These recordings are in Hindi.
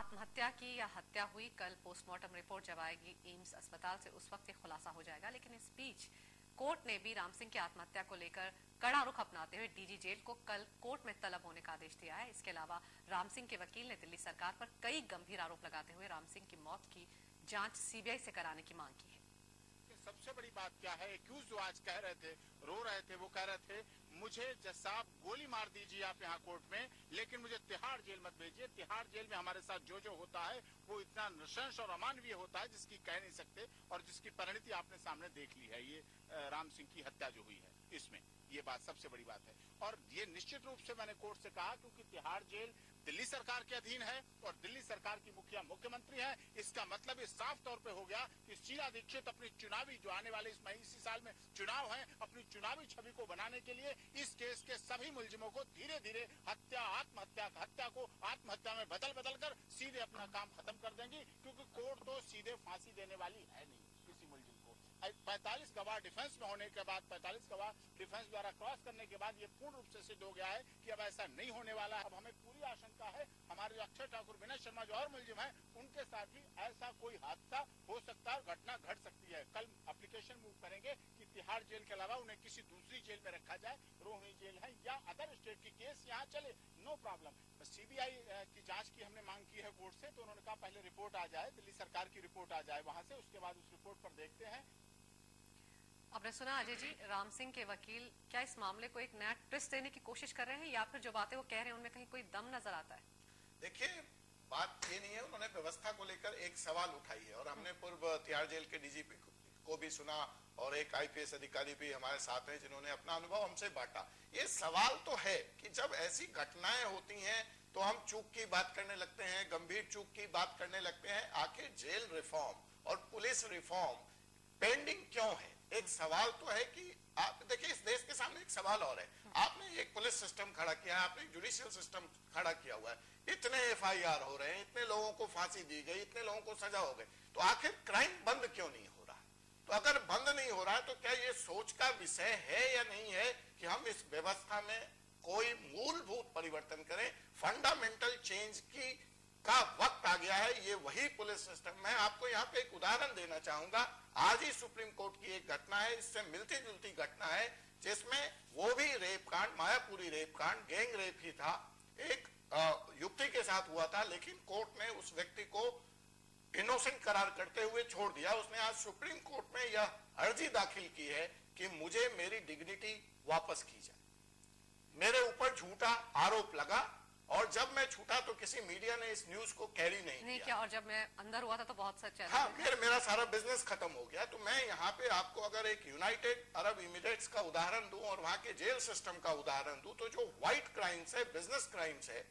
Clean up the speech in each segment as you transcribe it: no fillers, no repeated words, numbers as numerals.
आत्महत्या की या हत्या हुई, कल पोस्टमार्टम रिपोर्ट जब आएगी एम्स अस्पताल से उस वक्त खुलासा हो जाएगा। लेकिन इस बीच कोर्ट ने भी राम सिंह की आत्महत्या को लेकर कड़ा रुख अपनाते हुए डीजी जेल को कल कोर्ट में तलब होने का आदेश दिया है। इसके अलावा राम सिंह के वकील ने दिल्ली सरकार पर कई गंभीर आरोप लगाते हुए राम सिंह की मौत की जांच सीबीआई से कराने की मांग की है। सबसे बड़ी बात क्या है, एक्यूज जो आज कह रहे थे, रो रहे थे, वो कह रहे थे मुझे जज साहब गोली मार दीजिए आप यहाँ कोर्ट में, लेकिन मुझे तिहाड़ जेल मत भेजिए। तिहाड़ जेल में हमारे साथ जो होता है वो इतना नृशंस और अमानवीय होता है जिसकी कह नहीं सकते, और जिसकी परिणति आपने सामने देख ली है। ये राम सिंह की हत्या जो हुई है इसमें, ये बात सबसे बड़ी बात है। और ये निश्चित रूप से मैंने कोर्ट से कहा, क्योंकि तिहाड़ जेल दिल्ली सरकार के अधीन है और दिल्ली सरकार की मुखिया मुख्यमंत्री है। इसका मतलब ये साफ तौर पे हो गया कि शीला दीक्षित अपनी चुनावी, जो आने वाले इसी साल में चुनाव है, अपनी चुनावी छवि को बनाने के लिए इस केस के सभी मुलजिमों को धीरे धीरे हत्या को आत्महत्या में बदल कर सीधे अपना काम खत्म कर देंगी, क्योंकि कोर्ट तो सीधे फांसी देने वाली है नहीं किसी मुलजिम को। 45 गवाह डिफेंस में होने के बाद, 45 गवाह डिफेंस द्वारा क्रॉस करने के बाद ये पूर्ण रूप से सिद्ध हो गया है कि अब ऐसा नहीं होने वाला है। अब हमें पूरी आशंका है, हमारे जो अक्षय ठाकुर, विनय शर्मा जो और मुलजिम है, उनके साथ भी ऐसा कोई हादसा हो सकता है, घटना घट सकती है। कल एप्लीकेशन मूव करेंगे कि तिहाड़ जेल के अलावा उन्हें किसी दूसरी जेल में रखा जाए, रोहिणी जेल है या अदर स्टेट की केस यहाँ चले, नो प्रॉब्लम। सीबीआई की जांच की हमने मांग की है कोर्ट से, तो उन्होंने कहा पहले रिपोर्ट आ जाए, दिल्ली सरकार की रिपोर्ट आ जाए वहां से, उसके बाद उस रिपोर्ट पर देखते हैं। आपने सुना अजय जी, राम सिंह के वकील क्या इस मामले को एक नया ट्विस्ट देने की कोशिश कर रहे हैं, या फिर जो बातें वो कह रहे हैं उनमें कहीं कोई दम नजर आता है? देखिए, बात ये नहीं है, उन्होंने व्यवस्था को लेकर एक सवाल उठाई है और हमने पूर्व तिहाड़ जेल के डीजीपी को भी सुना और एक आईपीएस अधिकारी भी हमारे साथ हैं जिन्होंने अपना अनुभव हमसे बांटा। ये सवाल तो है कि जब ऐसी घटनाएं होती हैं तो हम चूक की बात करने लगते हैं, गंभीर चूक की बात करने लगते हैं। आखिर जेल रिफॉर्म और पुलिस रिफॉर्म पेंडिंग क्यों है? एक सवाल तो है कि आप देखिए, इस देश के सामने एक सवाल और है। आपने एक पुलिस सिस्टम खड़ा किया है, आपने एक जुडिशियल सिस्टम खड़ा किया हुआ है, इतने एफआईआर हो रहे हैं, इतने लोगों को फांसी दी गई, इतने लोगों को सजा हो गई, तो आखिर क्राइम बंद क्यों नहीं हो रहा? तो अगर बंद नहीं हो रहा है तो क्या ये सोच का विषय है या नहीं है कि हम इस व्यवस्था में कोई मूलभूत परिवर्तन करें? फंडामेंटल चेंज का वक्त आ गया है। ये वही पुलिस सिस्टम। मैं आपको यहाँ पे एक उदाहरण देना चाहूंगा। आज ही सुप्रीम कोर्ट की एक घटना है, इससे मिलती जुलती घटना है, जिसमें वो भी रेप कांड, मायापुरी रेप कांड, गैंग रेप ही था, एक युवती के साथ हुआ था, लेकिन कोर्ट ने उस व्यक्ति को इनोसेंट करार करते हुए छोड़ दिया। उसने आज सुप्रीम कोर्ट में यह अर्जी दाखिल की है कि मुझे मेरी डिग्निटी वापस की जाए। मेरे ऊपर झूठा आरोप लगा और जब मैं छूटा तो किसी मीडिया ने इस न्यूज को कैरी नहीं किया। और जब मैं अंदर हुआ था तो बहुत सच है। हाँ, मेरा सारा बिजनेस खत्म हो गया। तो मैं यहाँ पे आपको अगर एक यूनाइटेड अरब इमिरेट्स का उदाहरण दूं और वहाँ के जेल सिस्टम का उदाहरण दूं, तो जो व्हाइट क्राइम्स है, बिजनेस क्राइम्स है,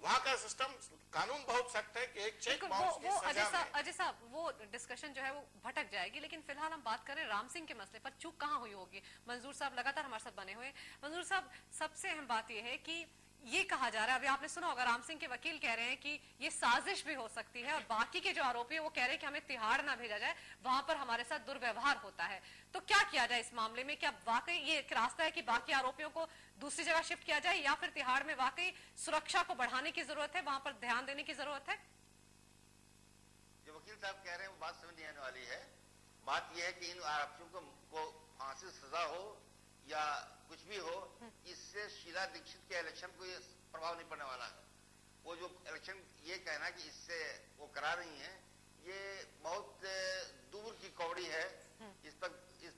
वहाँ का सिस्टम, कानून बहुत सख्त है कि एक चेक बाउंस की सजा में। अजय साहब, वो डिस्कशन जो है वो भटक जाएगी, लेकिन फिलहाल हम बात करें राम सिंह के मसले पर। चूक कहाँ हुई होगी? मंजूर साहब लगातार हमारे साथ बने हुए। मंजूर साहब, सबसे अहम बात यह है कि ये कहा जा रहा है, अभी आपने सुना होगा, राम सिंह के वकील कह रहे हैं कि ये साजिश भी हो सकती है, और बाकी के जो आरोपी है वो कह रहे हैं कि हमें तिहाड़ ना भेजा जाए, वहां पर हमारे साथ दुर्व्यवहार होता है। तो क्या किया जाए इस मामले में? क्या वाकई ये एक रास्ता है कि बाकी आरोपियों को दूसरी जगह शिफ्ट किया जाए, या फिर तिहाड़ में वाकई सुरक्षा को बढ़ाने की जरूरत है, वहां पर ध्यान देने की जरूरत है? जो वकील साहब कह रहे हैं वो बात समझ नहीं आने वाली है। बात यह है कि इन आरोपियों को फांसी सजा हो या कुछ भी हो, इससे शीला दीक्षित के इलेक्शन को ये प्रभाव नहीं पड़ने वाला है। वो जो इलेक्शन ये कहना कि इससे वो करा रही हैं, ये बहुत दूर की कौड़ी है। इस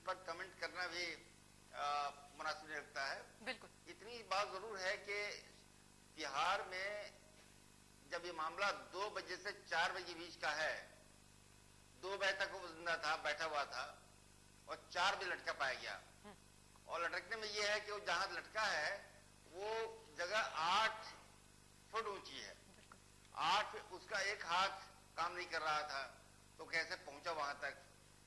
पर कमेंट करना भी मुनासिब नहीं लगता है। बिल्कुल। इतनी बात जरूर है कि तिहाड़ में जब ये मामला 2 बजे से 4 बजे के बीच का है, 2 बजे तक वो जिंदा था, बैठा हुआ था, और 4 बजे लटका पाया गया। और लटकने में यह है कि वो जहां लटका है वो जगह 8 फुट ऊंची है, 8 उसका एक हाथ काम नहीं कर रहा था, तो कैसे पहुंचा वहां तक?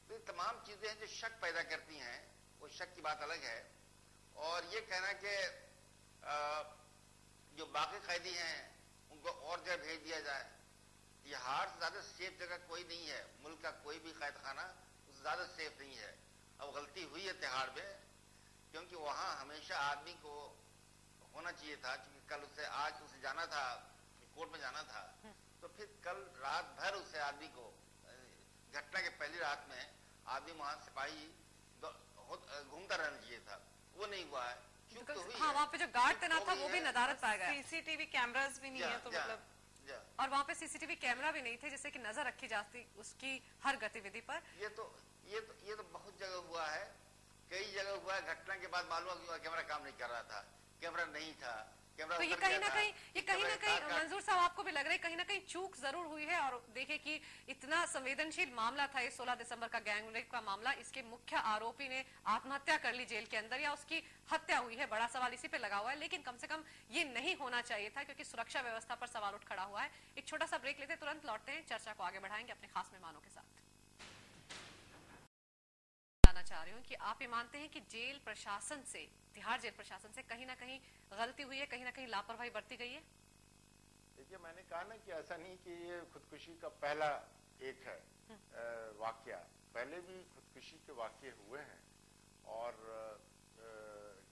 तो ये तमाम चीजें हैं जो शक पैदा करती हैं, वो शक की बात अलग है। और ये कहना कि जो बाकी कैदी हैं उनको और जगह भेज दिया जाए, तिहाड़ से ज्यादा सेफ जगह कोई नहीं है। मुल्क का कोई भी कैद खाना उससे ज्यादा सेफ नहीं है। अब गलती हुई है तिहाड़ में, क्योंकि वहां हमेशा आदमी को होना चाहिए था, क्योंकि कल उसे जाना था, कोर्ट में जाना था, तो फिर कल रात भर उसे आदमी को, घटना के पहली रात में आदमी वहां सिपाही घूमता रहना चाहिए था, वो नहीं हुआ है। चूक तो हुई हाँ, वहाँ पे जो गार्ड तैनात था वो भी नदारत पाया गया। सीसीटीवी कैमरास भी नहीं है, तो मतलब और वहाँ पे सीसीटीवी कैमरा भी नहीं थे जिससे कि नजर रखी जाती उसकी हर गतिविधि पर। ये तो बहुत जगह हुआ है, कई जगह हुआ है। घटना के बाद मालूम हुआ कैमरा काम नहीं कर रहा था, कैमरा नहीं था, कैमरा तो ये कहीं ना कहीं मंजूर साहब आपको भी लग रहा है कहीं ना कहीं चूक जरूर हुई है। और देखिए कि इतना संवेदनशील मामला था ये 16 दिसंबर का गैंगरेप का मामला, इसके मुख्य आरोपी ने आत्महत्या कर ली जेल के अंदर या उसकी हत्या हुई है, बड़ा सवाल इसी पे लगा हुआ है। लेकिन कम से कम ये नहीं होना चाहिए था क्योंकि सुरक्षा व्यवस्था पर सवाल उठ खड़ा हुआ है। एक छोटा सा ब्रेक लेते, तुरंत लौटते हैं, चर्चा को आगे बढ़ाएंगे अपने खास मेहमानों के साथ। चाह रही हूँ कि आप ये मानते हैं कि जेल प्रशासन से, तिहाड़ जेल प्रशासन से कहीं ना कहीं गलती हुई है, कहीं ना कहीं लापरवाही बरती गई है? देखिए, मैंने कहा ना कि ऐसा नहीं कि ये खुदकुशी का पहला एक है वाकया, पहले भी खुदकुशी के वाकये हुए हैं। और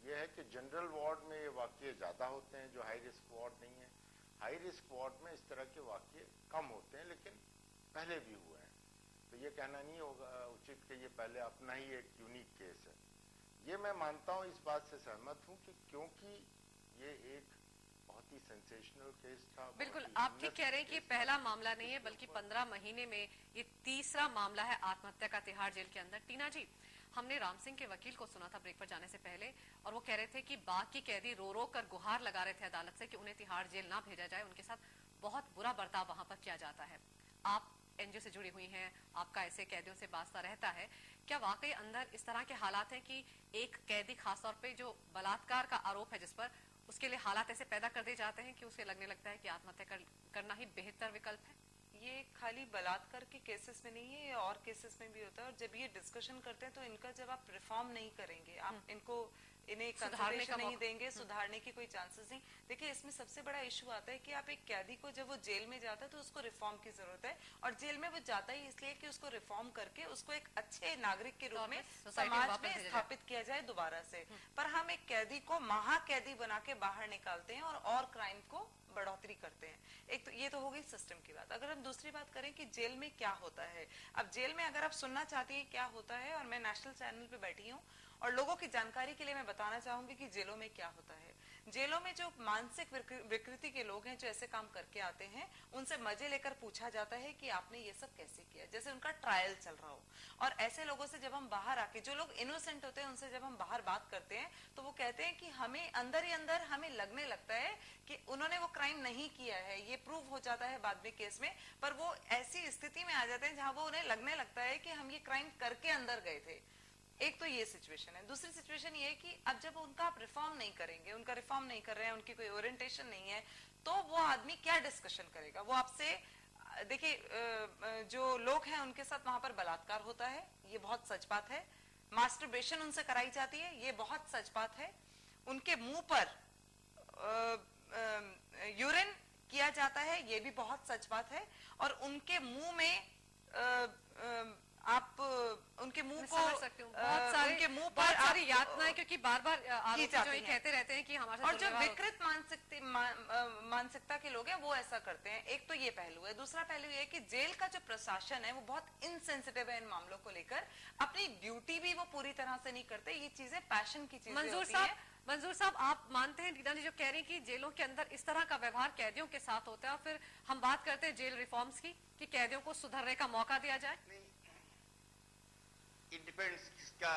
ये है कि जनरल वार्ड में ये वाकये ज्यादा होते हैं जो हाई रिस्क वार्ड नहीं है। हाई रिस्क वार्ड में इस तरह के वाकये कम होते हैं, लेकिन पहले भी हुए हैं। तो ये कहना नहीं होगा उचित कि ये पहले अपना ही एक यूनिक केस है। ये मैं मानता हूँ, इस बात से सहमत हूँ कि क्योंकि ये एक बहुत ही सेंसेशनल केस था। बिल्कुल, आप ठीक कह रहे हैं कि पहला मामला नहीं है बल्कि 15 महीने में ये तीसरा मामला है आत्महत्या का तिहाड़ जेल के अंदर। टीना जी, हमने राम सिंह के वकील को सुना था ब्रेक पर जाने से पहले, और वो कह रहे थे कि बाकी कैदी रो रो कर गुहार लगा रहे थे अदालत से कि उन्हें तिहाड़ जेल ना भेजा जाए, उनके साथ बहुत बुरा बर्ताव वहां पर किया जाता है। आप एनजीओ से जुड़ी हुई हैं, आपका ऐसे कैदियों से वास्ता रहता है, क्या वाकई अंदर इस तरह के हालात हैं कि एक कैदी खासतौर पे जो बलात्कार का आरोप है जिस पर, उसके लिए हालात ऐसे पैदा कर दिए जाते हैं कि उसे लगने लगता है कि आत्महत्या करना ही बेहतर विकल्प है? ये खाली बलात्कार के केसेस में नहीं है, ये और केसेस में भी होता है। और जब ये डिस्कशन करते हैं तो इनका जब आप रिफॉर्म नहीं करेंगे, आप इन्हें कंसल्टेशन नहीं देंगे, सुधारने की कोई चांसेस नहीं। देखिए, इसमें सबसे बड़ा इशू आता है कि आप एक कैदी को जब वो जेल में जाता है तो उसको रिफॉर्म की जरूरत है, और जेल में वो जाता ही इसलिए कि उसको रिफॉर्म करके उसको एक अच्छे नागरिक के रूप में समाज में स्थापित किया जाए दोबारा से। पर हम एक कैदी को महाकैदी बना के बाहर निकालते हैं और क्राइम को बढ़ोतरी करते हैं। एक तो ये तो हो गई सिस्टम की बात। अगर हम दूसरी बात करें कि जेल में क्या होता है, अब जेल में अगर आप सुनना चाहती हैं क्या होता है, और मैं नेशनल चैनल पे बैठी हूँ और लोगों की जानकारी के लिए मैं बताना चाहूंगी कि जेलों में क्या होता है। जेलों में जो मानसिक विकृति के लोग हैं जो ऐसे काम करके आते हैं, उनसे मजे लेकर पूछा जाता है कि आपने ये सब कैसे किया, जैसे उनका ट्रायल चल रहा हो। और ऐसे लोगों से जब हम बाहर आके, जो लोग इनोसेंट होते हैं उनसे जब हम बाहर बात करते हैं तो वो कहते हैं कि हमें अंदर ही अंदर हमें लगने लगता है कि उन्होंने वो क्राइम नहीं किया है। ये प्रूव हो जाता है बाद में केस में, पर वो ऐसी स्थिति में आ जाते हैं जहां वो उन्हें लगने लगता है कि हम ये क्राइम करके अंदर गए थे। एक तो ये सिचुएशन है। दूसरी सिचुएशन ये है कि अब जब उनका आप रिफॉर्म नहीं करेंगे, उनका रिफॉर्म नहीं कर रहे हैं, उनकी कोई ओरिएंटेशन नहीं है, तो वो आदमी क्या डिस्कशन करेगा? वो आपसे, देखिए, जो लोग हैं उनके साथ वहां पर बलात्कार होता है, ये बहुत सच बात है। मास्टरबेशन उनसे कराई जाती है, ये बहुत सच बात है। उनके मुंह पर यूरिन किया जाता है, ये भी बहुत सच बात है। और उनके मुंह में आप उनके मुंह को समझ सकते हो, बहुत सारे उनके मुंह बहुत पर सारी यातनाएं, क्योंकि बार बार आरोपी जो ये कहते रहते हैं कि हमारे साथ और जो दुर्व्यवहार विकृत मानसिकता के लोग हैं वो ऐसा करते हैं। एक तो ये पहलू है। दूसरा पहलू ये है कि जेल का जो प्रशासन है वो बहुत इनसेंसिटिव है इन मामलों को लेकर। अपनी ड्यूटी भी वो पूरी तरह से नहीं करते। ये चीजें पैशन की चीजें होती हैं। मंजूर साहब, आप मानते हैं टीना जी जो कह रही हैं कि जेलों के अंदर इस तरह का व्यवहार कैदियों के साथ होता है, और फिर हम बात करते हैं जेल रिफॉर्म्स की कि कैदियों को सुधरने का मौका दिया जाए? इट डिपेंड्स, इसका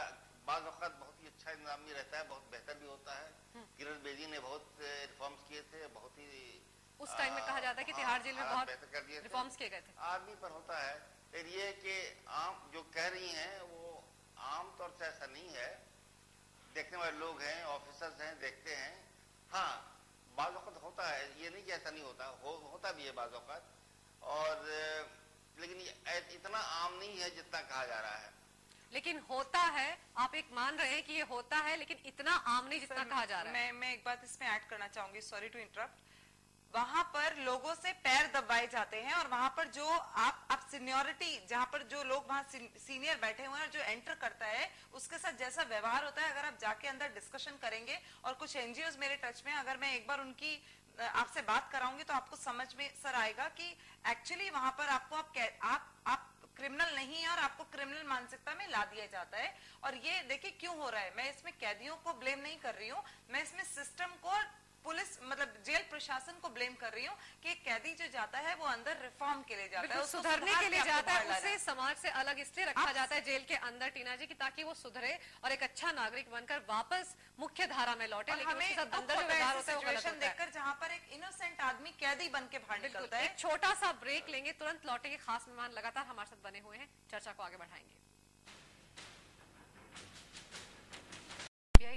बाद वक्त बहुत ही अच्छा इंतजाम भी रहता है, बहुत बेहतर भी होता है। किरण बेदी ने बहुत रिफॉर्म्स किए थे, बहुत ही उस टाइम में कहा जाता है कि तिहाड़ जेल में बहुत रिफॉर्म्स किए गए थे। आदमी पर होता है। फिर ये कि आम जो कह रही हैं वो आम तौर से ऐसा नहीं है। देखने वाले लोग हैं, ऑफिसर्स हैं, देखते हैं। हाँ, बाद वक्त होता है, ये नहीं कि ऐसा नहीं होता, होता भी है बाद वक्त, और लेकिन इतना आम नहीं है जितना कहा जा रहा है। लेकिन होता है, आप एक मान रहे हैं कि ये होता है, लेकिन इतना आम नहीं जितना कहा जा रहा है। मैं एक बात इसमें ऐड करना चाहूंगी, सॉरी टू इंटरप्ट। वहां पर लोगों से पैर दबाए जाते हैं, और वहां पर जो आप सीनियरिटी, जहां पर जो लोग वहां सीनियर बैठे हुए हैं, जो एंटर करता है उसके साथ जैसा व्यवहार होता है, अगर आप जाके अंदर डिस्कशन करेंगे, और कुछ एनजीओ मेरे टच में, अगर मैं एक बार उनकी आपसे बात कराऊंगी तो आपको समझ में सर आएगा कि एक्चुअली वहां पर आपको आप क्रिमिनल नहीं है और आपको क्रिमिनल मानसिकता में ला दिया जाता है। और ये देखिए क्यों हो रहा है, मैं इसमें कैदियों को ब्लेम नहीं कर रही हूँ, मैं इसमें सिस्टम को, पुलिस मतलब जेल प्रशासन को ब्लेम कर रही हूँ कि कैदी जो जाता है वो अंदर रिफॉर्म के लिए जाता है, सुधरने के लिए जाता है, उसे समाज से अलग इसलिए रखा जाता है जेल के अंदर टीना जी की ताकि वो सुधरे और एक अच्छा नागरिक बनकर वापस मुख्य धारा में लौटे। लेकिन हमें अंदर जो व्यवहार होता है वो गलत होता है। देखकर जहाँ पर एक इनोसेंट आदमी कैदी बन के बाहर निकलता है। एक छोटा सा ब्रेक लेंगे, तुरंत लौटेंगे। खास मेहमान लगातार हमारे साथ बने हुए हैं, चर्चा को आगे बढ़ाएंगे।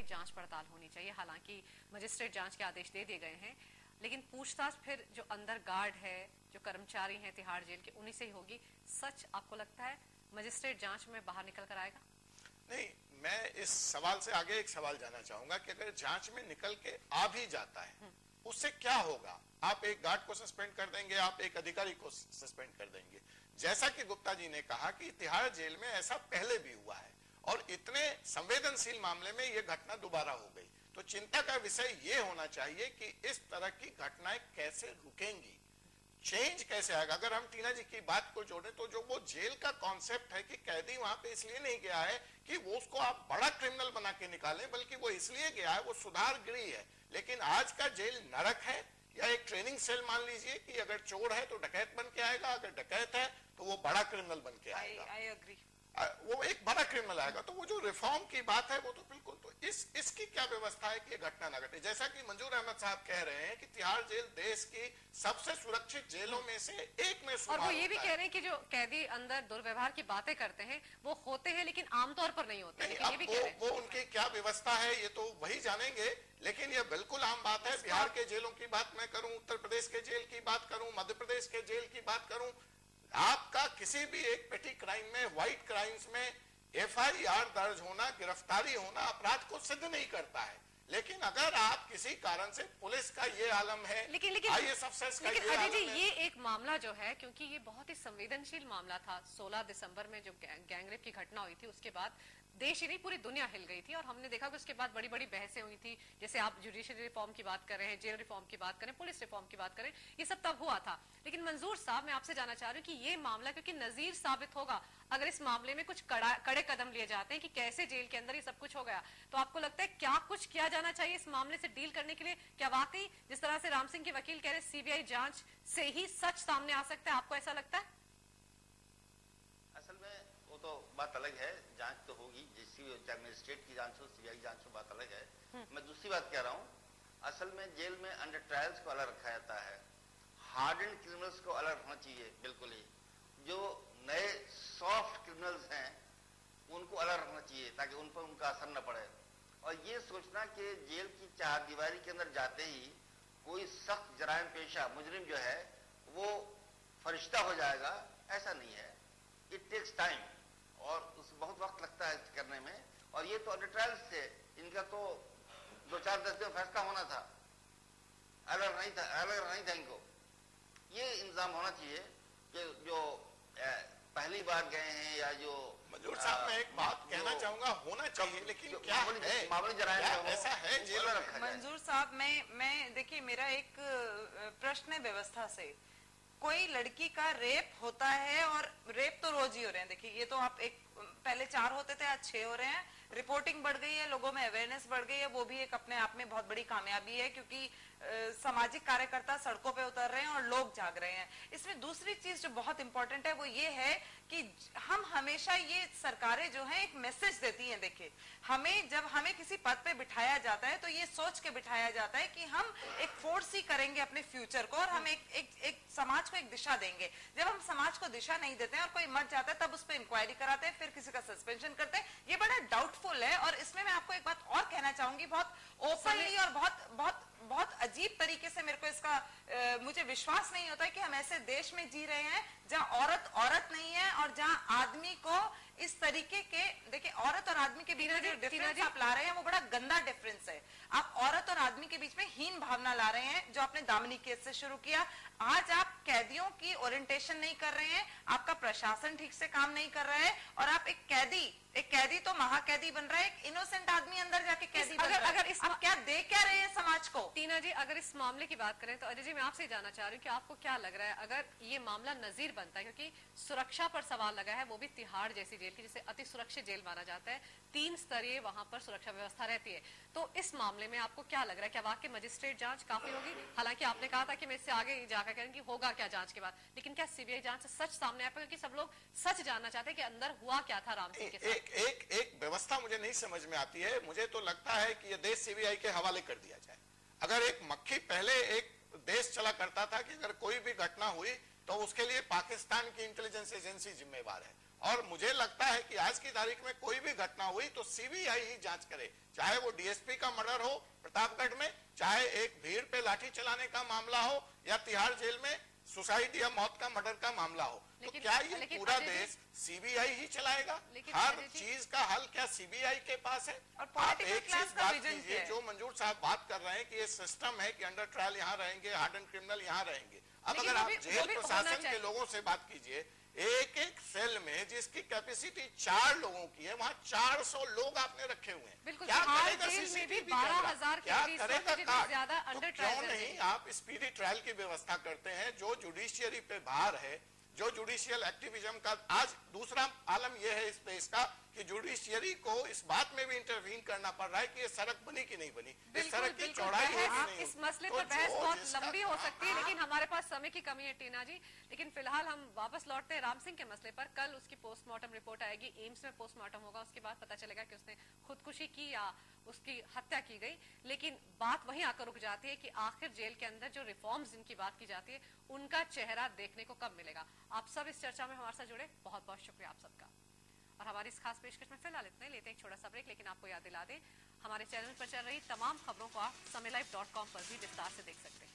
जांच पड़ताल होनी चाहिए, हालांकि मजिस्ट्रेट जांच के आदेश दे दिए गए हैं, लेकिन पूछताछ फिर जो अंदर गार्ड है, जो कर्मचारी हैं तिहाड़ जेल के, उन्हीं से ही होगी। सच आपको लगता है मजिस्ट्रेट जांच में बाहर निकल कर आएगा? नहीं, मैं इस सवाल से आगे एक सवाल जानना चाहूंगा कि अगर जांच में निकल के आ भी जाता है उससे क्या होगा? आप एक गार्ड को सस्पेंड कर देंगे, आप एक अधिकारी को सस्पेंड कर देंगे। जैसा कि गुप्ता जी ने कहा कि तिहाड़ जेल में ऐसा पहले भी हुआ है और इतने संवेदनशील मामले में यह घटना दोबारा हो गई, तो चिंता का विषय यह होना चाहिए कि इस तरह की घटनाएं कैसे रुकेंगी, चेंज कैसे आएगा। अगर हम टीना जी की बात को जोड़ें तो जो वो जेल का कॉन्सेप्ट है कि कैदी वहां पे इसलिए नहीं गया है कि वो उसको आप बड़ा क्रिमिनल बना के निकालें, बल्कि वो इसलिए गया है, वो सुधार गृह है। लेकिन आज का जेल नरक है या एक ट्रेनिंग सेल मान लीजिए कि अगर चोर है तो डकैत बन के आएगा, अगर डकैत है तो वो बड़ा क्रिमिनल बन के आएगा। आई एग्री, वो एक बड़ा क्रिमिनल आएगा। तो वो जो रिफॉर्म की बात है वो तो बिल्कुल, तो इसकी क्या व्यवस्था है कि ये घटना ना घटे। जैसा कि मंजूर अहमद साहब कह रहे हैं कि तिहाड़ जेल देश की सबसे सुरक्षित जेलों में से एक में और वो ये भी कह रहे हैं कि जो कैदी अंदर दुर्व्यवहार की बातें करते हैं वो होते हैं लेकिन आमतौर पर नहीं होते। नहीं, वो उनकी क्या व्यवस्था है ये तो वही जानेंगे, लेकिन ये बिल्कुल आम बात है। बिहार के जेलों की बात मैं करूं, उत्तर प्रदेश के जेल की बात करूं, मध्य प्रदेश के जेल की बात करूं, आपका किसी भी एक पेटी क्राइम में, व्हाइट क्राइम्स में एफआईआर दर्ज होना, गिरफ्तारी होना अपराध को सिद्ध नहीं करता है। लेकिन अगर आप किसी कारण से, पुलिस का ये आलम है, आईएएस अफसर्स का ये आलम है। ये एक मामला जो है, क्योंकि ये बहुत ही संवेदनशील मामला था, 16 दिसंबर में जो गैंगरेप की घटना हुई थी उसके बाद देश ही नहीं पूरी दुनिया हिल गई थी और हमने देखा कि उसके बाद बड़ी बड़ी बहसें हुई थी। जैसे आप जुडिशरी रिफॉर्म की बात कर रहे हैं, जेल रिफॉर्म की बात करें, पुलिस रिफॉर्म की बात करें, ये सब तब हुआ था। लेकिन मंजूर साहब, मैं आपसे जानना चाह रही हूँ कि ये मामला क्योंकि नजीर साबित होगा अगर इस मामले में कुछ कड़े कदम लिए जाते हैं कि कैसे जेल के अंदर ये सब कुछ हो गया, तो आपको लगता है क्या कुछ किया जाना चाहिए इस मामले से डील करने के लिए? क्या वाकई जिस तरह से राम सिंह के वकील कह रहे हैं सीबीआई जांच से ही सच सामने आ सकता है, आपको ऐसा लगता है? असल में वो तो बात अलग है, जांच तो होगी, चाहे मजिस्ट्रेट की जांच हो, सीबीआई जांच हो, बात अलग है। मैं दूसरी बात कह रहा हूँ, असल में जेल में अंडर ट्रायल्स को अलग रखा जाता है, हार्डन क्रिमिनल्स को अलग रखना चाहिए बिल्कुल ही। जो नए सॉफ्ट क्रिमिनल्स हैं उनको अलग रखना चाहिए ताकि उन पर उनका असर न पड़े। और ये सोचना कि जेल की चारदीवारी के अंदर जाते ही कोई सख्त जराइम पेशा मुजरिम जो है वो फरिश्ता हो जाएगा, ऐसा नहीं है। इट टेक्स टाइम और उस बहुत वक्त लगता है करने में। और ये तो अंडर ट्रायल्स थे, इनका तो 2-4-10 दिन फैसला होना था, अलग नहीं था इनको। ये इंतजाम होना चाहिए कि जो पहली बार गए हैं या जो मंजूर साहब, मैं एक बात कहना चाहूंगा, होना चाहिए, लेकिन क्या है, मामूली जराइम ऐसा है जेल में रखा जाए। मंजूर साहब, मैं देखिए, मेरा एक प्रश्न है व्यवस्था से। कोई लड़की का रेप होता है और रेप तो रोज ही हो रहे हैं, देखिए ये तो आप एक पहले 4 होते थे, आज 6 हो रहे हैं। रिपोर्टिंग बढ़ गई है, लोगों में अवेयरनेस बढ़ गई है, वो भी एक अपने आप में बहुत बड़ी कामयाबी है क्योंकि सामाजिक कार्यकर्ता सड़कों पे उतर रहे हैं और लोग जाग रहे हैं। इसमें दूसरी चीज जो बहुत इंपॉर्टेंट है वो ये है कि हम हमेशा, ये सरकारें जो हैं एक मैसेज देती हैं, देखिए जब हमें किसी पद पे बिठाया जाता है तो ये सोच के बिठाया जाता है कि हम एक फोर्स ही करेंगे अपने फ्यूचर को और हम एक समाज को एक दिशा देंगे। जब हम समाज को दिशा नहीं देते हैं और कोई मर जाता है तब उस पर इंक्वायरी कराते हैं, फिर किसी का सस्पेंशन करते हैं, ये बड़ा डाउटफुल है। और इसमें मैं आपको एक बात और कहना चाहूंगी, बहुत ओपनली और बहुत अजीब तरीके से मेरे को इसका मुझे विश्वास नहीं होता है कि हम ऐसे देश में जी रहे हैं जहां औरत नहीं है और जहां आदमी को इस तरीके के, देखिए औरत और आदमी के बीच में जो डिफरेंस आप ला रहे हैं वो बड़ा गंदा डिफरेंस है। आप औरत और आदमी के बीच में हीन भावना ला रहे हैं, जो आपने दामिनी केस से शुरू किया। आज आप कैदियों की ओरिएंटेशन नहीं कर रहे हैं, आपका प्रशासन ठीक से काम नहीं कर रहा है, और आप एक कैदी तो महाकैदी बन रहा है, एक इनोसेंट आदमी अंदर जाके कैदी बन रहा है। अगर आप क्या दे क्या रहे हैं समाज को? टीना जी, अगर इस मामले की बात करें तो अजय जी मैं आपसे जानना चाह रही हूँ कि आपको क्या लग रहा है अगर ये मामला नजीर बनता है, क्योंकि सुरक्षा पर सवाल लगा है, वो भी तिहाड़ जैसी जेल की, जिसे अति सुरक्षित जेल माना जाता है, 3 स्तरीय वहां पर सुरक्षा व्यवस्था रहती है, तो इस मामले में आपको क्या लग रहा है, क्या वाकई मजिस्ट्रेट जांच काफी होगी? हालांकि आपने कहा था कि मैं इससे आगे जाकर करेंगे, होगा क्या जांच के बाद, लेकिन क्या सीबीआई जांच से सच सामने आएगा? क्योंकि सब लोग सच जानना चाहते हैं कि अंदर हुआ क्या था राम सिंह के साथ। एक व्यवस्था मुझे नहीं समझ में आती है। मुझे तो लगता है कि यह देश सीबीआई के हवाले कर दिया जाए। अगर एक मक्खी, पहले एक देश चला करता था कि अगर कोई भी घटना हुई तो उसके लिए पाकिस्तान की इंटेलिजेंस एजेंसी जिम्मेवार है, और मुझे लगता है कि आज की तारीख में कोई भी घटना हुई तो सीबीआई ही जांच करे, चाहे वो डीएसपी का मर्डर हो प्रतापगढ़ में, चाहे एक भीड़ पे लाठी चलाने का मामला हो, या तिहाड़ जेल में सुसाइड या मौत का मर्डर का मामला हो। तो क्या ये पूरा देश सीबीआई ही चलाएगा? हर चीज का हल क्या सीबीआई के पास है? आप एक चीज बात कीजिए, जो मंजूर साहब बात कर रहे हैं कि ये सिस्टम है कि अंडर ट्रायल यहाँ रहेंगे, हार्डन क्रिमिनल यहाँ रहेंगे। अब अगर आप जेल प्रशासन के लोगों से बात कीजिए, एक सेल में जिसकी कैपेसिटी 4 लोगों की है, वहाँ 400 लोग आपने रखे हुए हैं। क्या करेगा सीसीटीवी कैमरा? क्या करेगा कार्ड? तो क्यों नहीं आप स्पीडी ट्रायल की व्यवस्था करते हैं? जो जुडिशियरी पे भार है, जो जुडिशियल एक्टिविज्म का आज दूसरा आलम यह है इस देश का कि जुडिशियरी को इस बात में भी इंटरवीन करना पड़ रहा है कि ये सड़क बनी कि नहीं बनी, इस सड़क की चौड़ाई है कि नहीं। इस मसले पर बहस बहुत लंबी हो सकती है, लेकिन हमारे पास समय की कमी है टीना जी। लेकिन फिलहाल हम वापस लौटते हैं राम सिंह के मसले पर। कल उसकी पोस्टमार्टम रिपोर्ट आएगी, एम्स में पोस्टमार्टम होगा, उसके बाद पता चलेगा कि उसने खुदकुशी की या उसकी हत्या की गई। लेकिन बात वहीं आकर रुक जाती है कि आखिर जेल के अंदर जो रिफॉर्म्स जिनकी बात की जाती है, उनका चेहरा देखने को कब मिलेगा? आप सब इस चर्चा में हमारे साथ जुड़े, बहुत बहुत शुक्रिया आप सबका। और हमारी इस खास पेशकश में फिलहाल इतना ही, लेते हैं एक छोटा सा ब्रेक, लेकिन आपको याद दिला दें हमारे चैनल पर चल रही तमाम खबरों को आप समयलाइव.com पर भी विस्तार से देख सकते हैं।